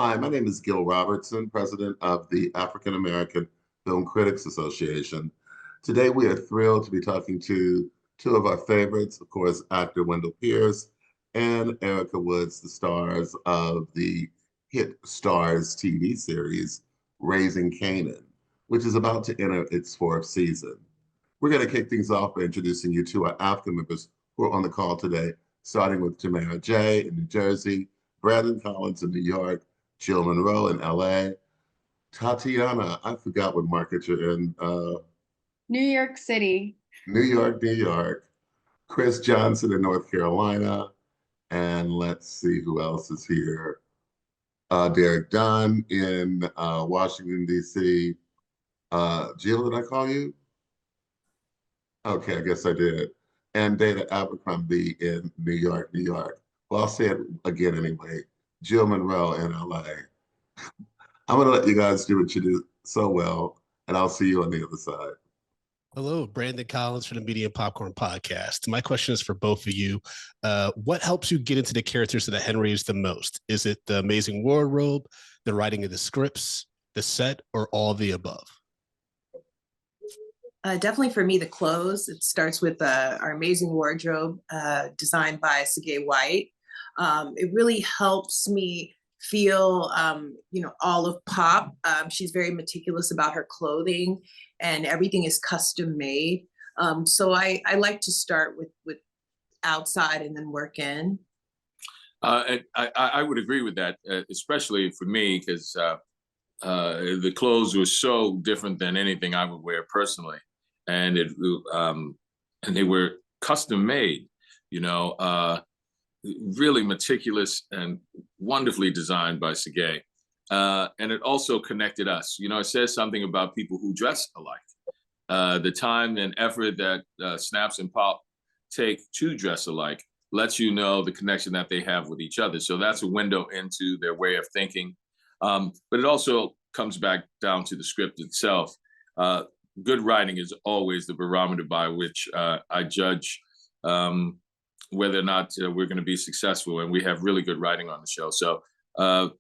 Hi, my name is Gil Robertson, president of the African American Film Critics Association. Today, we are thrilled to be talking to two of our favorites, of course, actor Wendell Pierce and Erika Woods, the stars of the hit Stars TV series, Raising Kanan, which is about to enter its fourth season. We're going to kick things off by introducing you to our AAFCA members who are on the call today, starting with Tamara J. in New Jersey, Brandon Collins in New York, Jill Monroe in LA, Tatiana, I forgot what market you're in. New York City. New York, New York. Chris Johnson in North Carolina. And let's see who else is here. Derek Dunn in Washington, D.C. Jill, did I call you? Okay, I guess I did. And Dana Abercrombie in New York, New York. Well, I'll say it again anyway. Jill Monroe in LA. I'm going to let you guys do what you do so well, and I'll see you on the other side. Hello, Brandon Collins from the Media and Popcorn Podcast. My question is for both of you. What helps you get into the characters of the Henrys the most? Is it the amazing wardrobe, the writing of the scripts, the set, or all the above? Definitely for me, the clothes. It starts with our amazing wardrobe designed by Sige White. It really helps me feel, all of Pop. She's very meticulous about her clothing and everything is custom made. So I like to start with outside and then work in. I would agree with that, especially for me, because the clothes were so different than anything I would wear personally. And they were custom made, really meticulous and wonderfully designed by Sige. And it also connected us. It says something about people who dress alike. The time and effort that Snaps and Pop take to dress alike lets you know the connection that they have with each other. So that's a window into their way of thinking. But it also comes back down to the script itself. Good writing is always the barometer by which I judge whether or not we're going to be successful, and we have really good writing on the show. So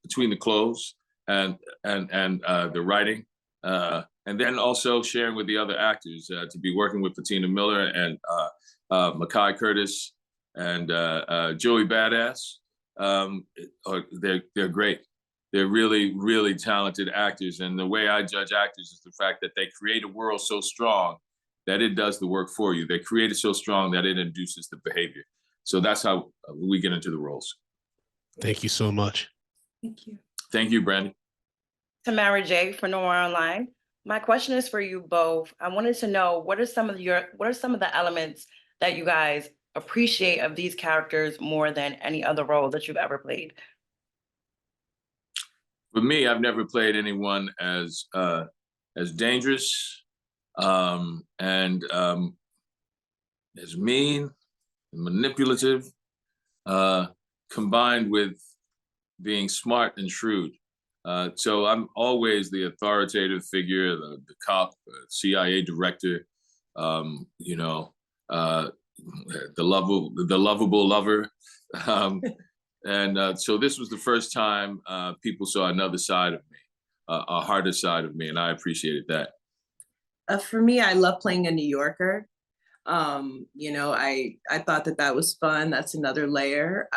between the clothes and the writing, and then also sharing with the other actors, to be working with Patina Miller and Makai Curtis and Joey Badass, they're great. They're really, really talented actors. And the way I judge actors is the fact that they create a world so strong that it does the work for you. They create it so strong that it induces the behavior. So that's how we get into the roles. Thank you so much. Thank you. Thank you, Brandon. Tamara J. for Noir Online. My question is for you both. I wanted to know what are some of the elements that you guys appreciate of these characters more than any other role that you've ever played? For me, I've never played anyone as dangerous and as mean and manipulative, combined with being smart and shrewd. So I'm always the authoritative figure, the cop, CIA director, the lovable lover. And so this was the first time people saw another side of me, a harder side of me, and I appreciated that. For me, I love playing a New Yorker. I thought that was fun. That's another layer.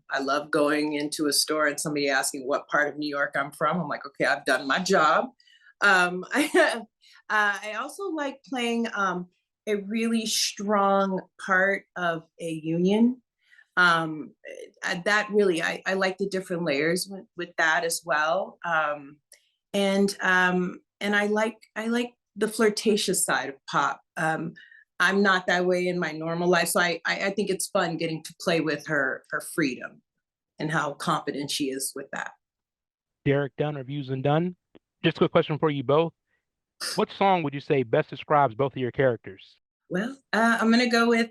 I love going into a store and somebody asking what part of New York I'm from. I'm like, okay, I've done my job. I also like playing a really strong part of a union. That really, I like the different layers with that as well. And I like the flirtatious side of Pop. I'm not that way in my normal life. So I think it's fun getting to play with her freedom and how confident she is with that. Derek Dunn, Reviews and Dunn. Just a quick question for you both. What song would you say best describes both of your characters? Well, I'm going to go with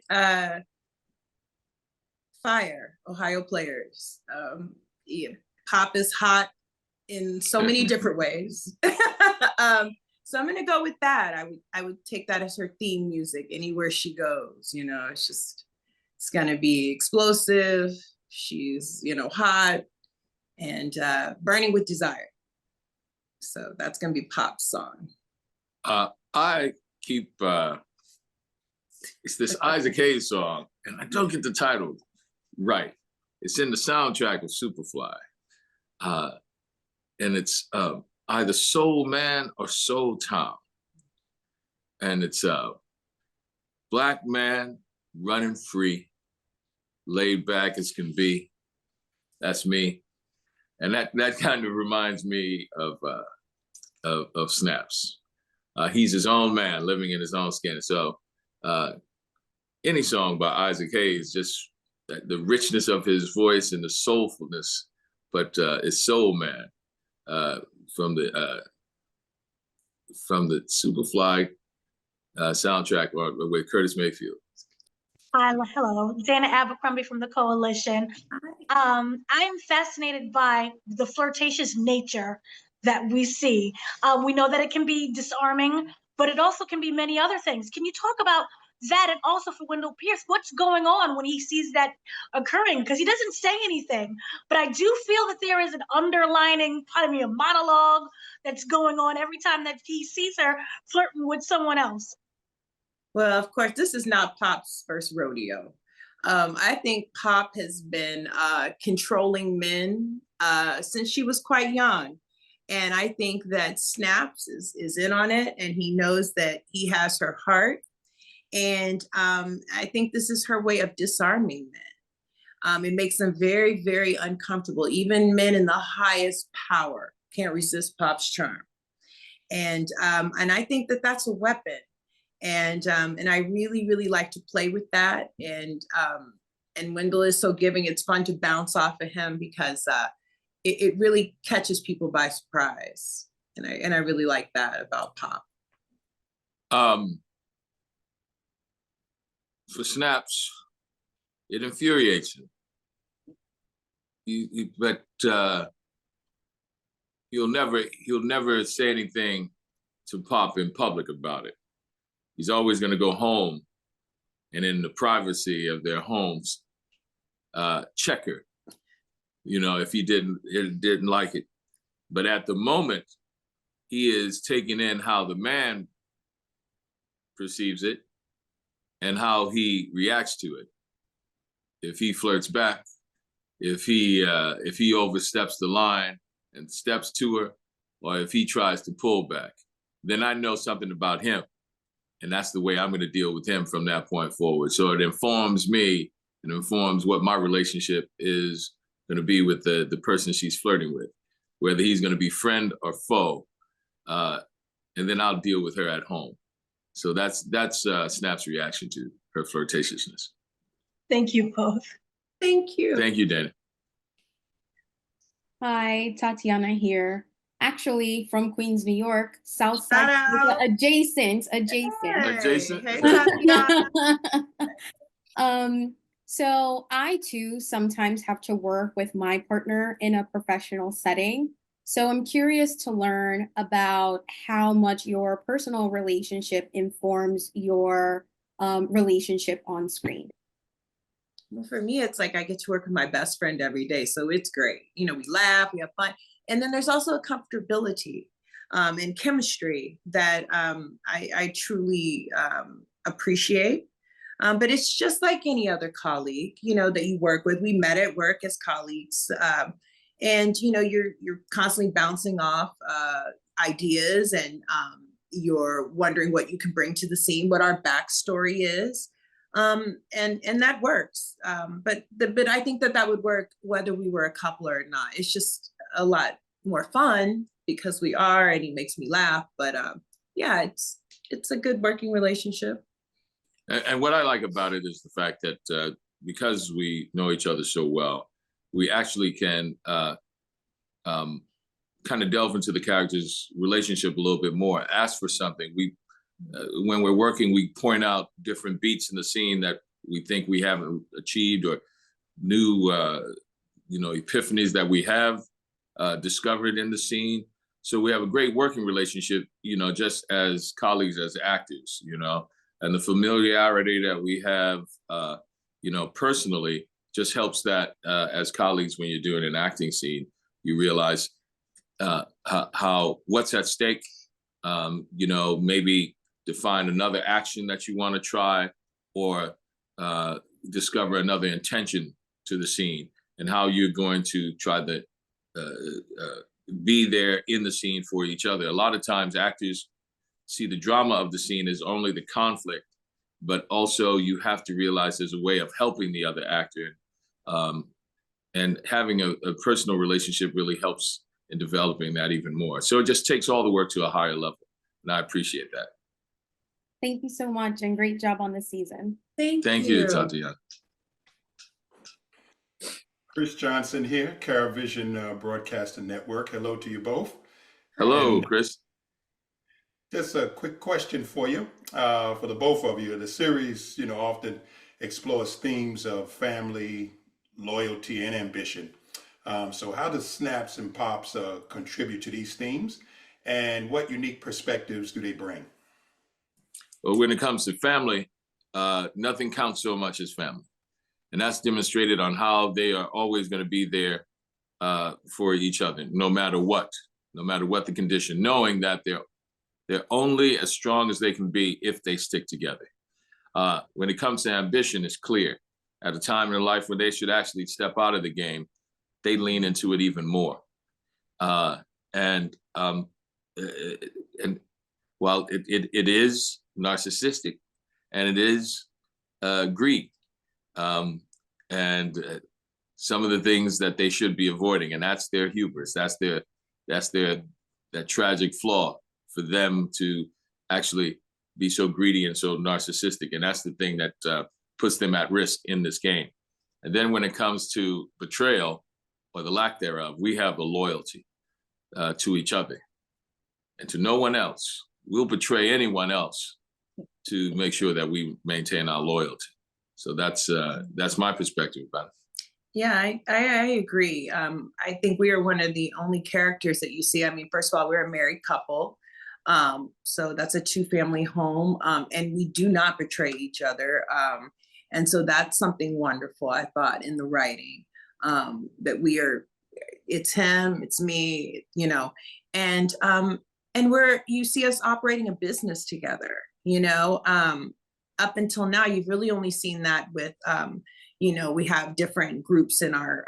Fire, Ohio Players. Pop is hot in so many different ways. So I'm gonna go with that. I would take that as her theme music anywhere she goes. It's gonna be explosive. She's hot. and Burning with Desire. So that's gonna be Pop's song. I keep, it's this Isaac Hayes song, and I don't get the title right. It's in the soundtrack of Superfly. And it's either Soul Man or Soul Tom. And it's a black man running free, laid back as can be. That's me. And that kind of reminds me of Snaps. He's his own man, living in his own skin. So any song by Isaac Hayes, just the richness of his voice and the soulfulness, but it's Soul Man from the Superfly soundtrack with Curtis Mayfield. Hi, hello, Dana Abercrombie from the Coalition. I'm fascinated by the flirtatious nature that we see. We know that it can be disarming, but it also can be many other things. Can you talk about that? And also for Wendell Pierce, what's going on when he sees that occurring? Because he doesn't say anything, but I do feel that there is an underlining, pardon me, a monologue that's going on every time that he sees her flirting with someone else. Well, of course, this is not Pop's first rodeo. I think Pop has been controlling men since she was quite young. And I think that Snaps is in on it, and he knows that he has her heart. And I think this is her way of disarming men. It makes them very, very uncomfortable. Even men in the highest power can't resist Pop's charm. And I think that that's a weapon. And I really, really like to play with that. And Wendell is so giving. It's fun to bounce off of him because it really catches people by surprise. And I really like that about Pop. For Snaps, it infuriates him. But he'll never say anything to Pop in public about it. He's always going to go home and in the privacy of their homes, check her, if he didn't like it. But at the moment, he is taking in how the man perceives it and how he reacts to it. If he flirts back, if he oversteps the line and steps to her, or if he tries to pull back, then I know something about him. And that's the way I'm going to deal with him from that point forward. So it informs me and informs what my relationship is going to be with the person she's flirting with, whether he's going to be friend or foe. And then I'll deal with her at home. So that's Snap's reaction to her flirtatiousness. Thank you both. Thank you. Thank you, Dana. Hi, Tatiana here. Actually, from Queens, New York, South Shout Side, out. adjacent. Adjacent. Hey, Tatiana. So I too sometimes have to work with my partner in a professional setting. So I'm curious to learn about how much your personal relationship informs your relationship on screen. Well, for me, it's like I get to work with my best friend every day. So it's great. We laugh, we have fun. And then there's also a comfortability and chemistry that I truly appreciate. But it's just like any other colleague, that you work with. We met at work as colleagues. And, you're constantly bouncing off ideas, and you're wondering what you can bring to the scene, what our backstory is. And that works. But I think that would work whether we were a couple or not. It's just a lot more fun because we are, and he makes me laugh. But yeah, it's a good working relationship. And what I like about it is the fact that because we know each other so well, we actually can kind of delve into the character's relationship a little bit more, ask for something. When we're working, we point out different beats in the scene that we think we haven't achieved, or new epiphanies that we have discovered in the scene. So we have a great working relationship, just as colleagues, as actors, and the familiarity that we have, personally just helps that as colleagues when you're doing an acting scene. You realize how what's at stake. Maybe define another action that you want to try, or discover another intention to the scene, and how you're going to try to be there in the scene for each other. A lot of times actors see the drama of the scene as only the conflict, but also you have to realize there's a way of helping the other actor. And having a personal relationship really helps in developing that even more. So it just takes all the work to a higher level. And I appreciate that. Thank you so much, and great job on the season. Thank you, Tatiana. Chris Johnson here, Caravision Broadcasting Network. Hello to you both. Hello, And Chris. just a quick question for you, for the both of you. The series, often explores themes of family, loyalty, and ambition. So how does Snaps and Pops contribute to these themes, and what unique perspectives do they bring? Well, when it comes to family, nothing counts so much as family. And that's demonstrated on how they are always going to be there for each other, no matter what the condition, knowing that they're only as strong as they can be if they stick together. When it comes to ambition, it's clear. At a time in their life where they should actually step out of the game, they lean into it even more. And while it is narcissistic, and it is greed, and some of the things that they should be avoiding, and that's their hubris. That's that tragic flaw for them to actually be so greedy and so narcissistic, and that's the thing that puts them at risk in this game. And then when it comes to betrayal, or the lack thereof, we have a loyalty to each other and to no one else. We'll betray anyone else to make sure that we maintain our loyalty. So that's my perspective about it. Yeah, I agree. I think we are one of the only characters that you see. I mean, first of all, we're a married couple. So that's a 2-family home, and we do not betray each other. And so that's something wonderful, I thought, in the writing, that it's him, it's me, and you see us operating a business together, up until now, you've really only seen that with, we have different groups in our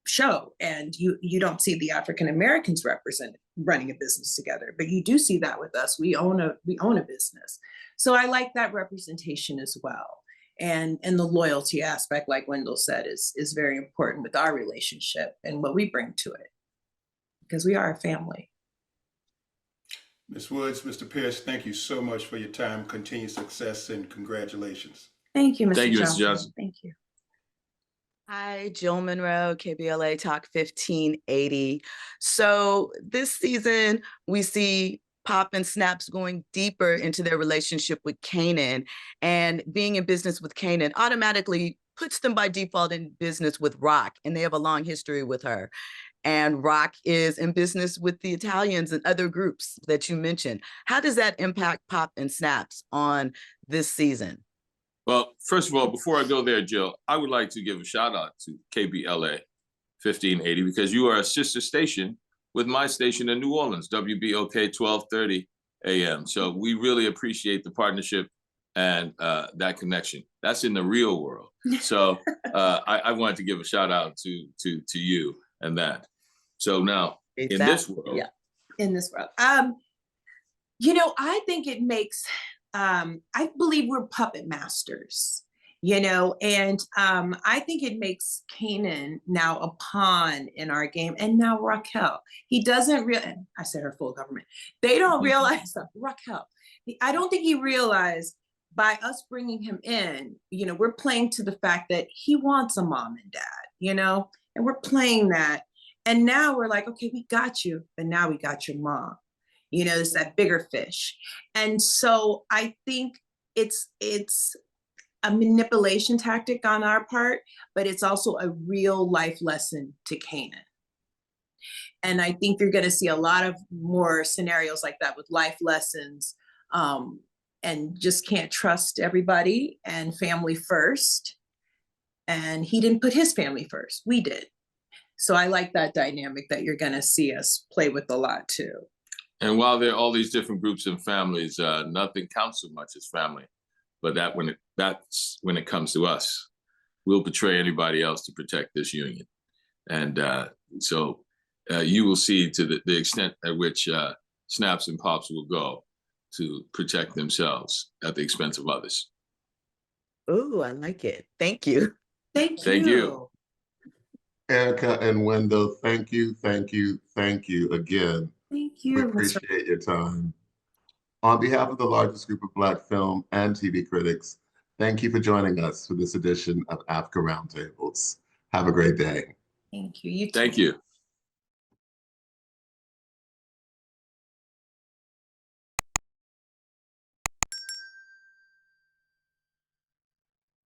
show, and you don't see the African Americans represented running a business together, but you do see that with us. We own a business. So I like that representation as well. And the loyalty aspect, like Wendell said, is very important with our relationship and what we bring to it, because we are a family. Ms. Woods, Mr. Pierce, thank you so much for your time. Continued success and congratulations. Thank you, Mr. Thank you, Mr. Johnson. Johnson. Thank you. Hi, Jill Monroe, KBLA Talk 1580. So this season, we see Pop and Snaps going deeper into their relationship with Kanan, and being in business with Kanan automatically puts them by default in business with Rock, and they have a long history with her. And Rock is in business with the Italians and other groups that you mentioned. How does that impact Pop and Snaps on this season? Well, first of all, before I go there, Jill, I would like to give a shout out to KBLA 1580, because you are a sister station with my station in New Orleans, WBOK 1230 AM. So we really appreciate the partnership and that connection. That's in the real world. So I wanted to give a shout out to you and that. So now in this world. Yeah, in this world. I think it makes, I believe we're puppet masters, and I think it makes Kanan now a pawn in our game, and now Raquel. He doesn't I said her full government. They don't realize that Raquel. I don't think he realized by us bringing him in, we're playing to the fact that he wants a mom and dad, and we're playing that. And now we're like, okay, we got you, but now we got your mom. It's that bigger fish. And so I think it's a manipulation tactic on our part, but it's also a real life lesson to Kanan. And I think you're going to see a lot of more scenarios like that with life lessons, and just can't trust everybody, and family first. And he didn't put his family first. We did. So I like that dynamic that you're going to see us play with a lot too. And while there are all these different groups and families, nothing counts so much as family. But that's when it comes to us, we'll betray anybody else to protect this union. And so you will see to the extent at which snaps and pops will go to protect themselves at the expense of others. Ooh, I like it. Thank you. Thank Thank you. Erika and Wendell, thank you again. Thank We you. appreciate your time. On behalf of the largest group of Black film and TV critics, thank you for joining us for this edition of AAFCA Roundtables. Have a great day. Thank you. You too. Thank you.